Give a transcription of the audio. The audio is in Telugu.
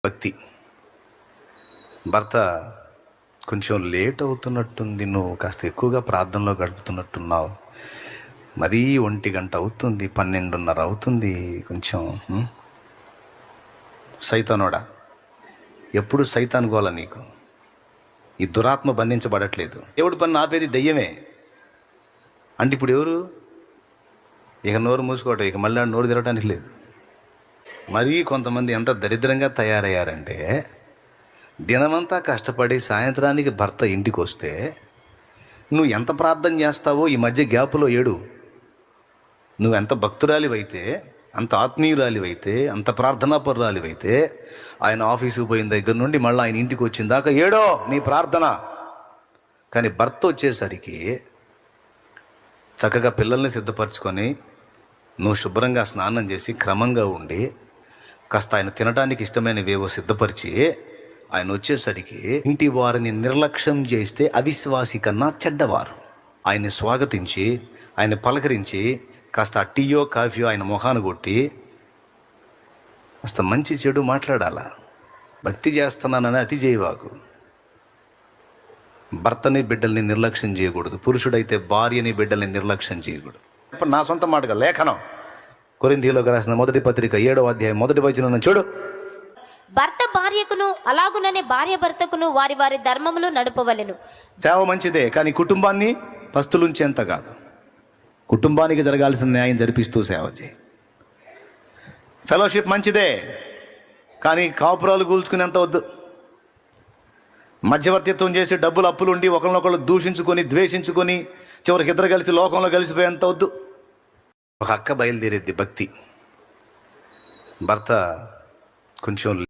భక్తి. భర్త కొంచెం లేట్ అవుతున్నట్టుంది, నువ్వు కాస్త ఎక్కువగా ప్రార్థనలో గడుపుతున్నట్టున్నావు, మరీ 1 గంట అవుతుంది, 12:30 అవుతుంది, కొంచెం సైతానోడా, ఎప్పుడు సైతాన్ గోల నీకు. ఈ దురాత్మ బంధించబడట్లేదు. దేవుడి పని ఆపేది దెయ్యమే. అంటే ఇప్పుడు ఎవరు ఇక నోరు మూసుకోవటం, ఇక మళ్ళీ నోరు తిరగటానికి లేదు. మరీ కొంతమంది ఎంత దరిద్రంగా తయారయ్యారంటే, దినమంతా కష్టపడి సాయంత్రానికి భర్త ఇంటికి వస్తే నువ్వు ఎంత ప్రార్థన చేస్తావో ఈ మధ్య గ్యాపులో ఏడు. నువ్వు ఎంత భక్తురాలివైతే, అంత ఆత్మీయురాలివైతే, అంత ప్రార్థనాపరురాలివైతే, ఆయన ఆఫీసుకు పోయిన దగ్గర నుండి మళ్ళీ ఆయన ఇంటికి వచ్చిన దాకా ఏడో నీ ప్రార్థన. కానీ భర్త వచ్చేసరికి చక్కగా పిల్లల్ని సిద్ధపరచుకొని నువ్వు శుభ్రంగా స్నానం చేసి క్రమంగా ఉండి కాస్త ఆయన తినడానికి ఇష్టమైనవేవో సిద్ధపరిచి ఆయన వచ్చేసరికి ఇంటి వారిని నిర్లక్ష్యం చేస్తే అవిశ్వాసి కన్నా చెడ్డవారు. ఆయన్ని స్వాగతించి ఆయన పలకరించి కాస్త టీయో కాఫీయో ఆయన మొహాన్ని కొట్టి కాస్త మంచి చెడు మాట్లాడాలా. భక్తి చేస్తున్నానని అతి చేయవాకు. భర్తని బిడ్డల్ని నిర్లక్ష్యం చేయకూడదు. పురుషుడైతే భార్యని బిడ్డల్ని నిర్లక్ష్యం చేయకూడదు. నా సొంత మాటగా లేఖనం కొరింథీయులకు రాసిన 1వ పత్రిక 7వ అధ్యాయం 1వ వచనం చూడు. భర్త భార్యకును అలాగుననే భార్య భర్తకును వారి వారి ధర్మములు నడుపవలెను. సేవ మంచిదే, కానీ కుటుంబాన్ని పస్తులుంచేంత కాదు. కుటుంబానికి జరగాల్సిన న్యాయం జరిపిస్తూ సేవ చేయి. ఫెలోషిప్ మంచిదే, కానీ కాపురాలు కూల్చుకునేంత వద్దు. మధ్యవర్తిత్వం చేసి డబ్బులు అప్పులుండి ఒకరినొకరు దూషించుకొని ద్వేషించుకొని చివరికి ఇద్దరు కలిసి లోకంలో కలిసిపోయేంత వద్దు. ఒక అక్క బయలుదేరేది భక్తి. భర్త కొంచెం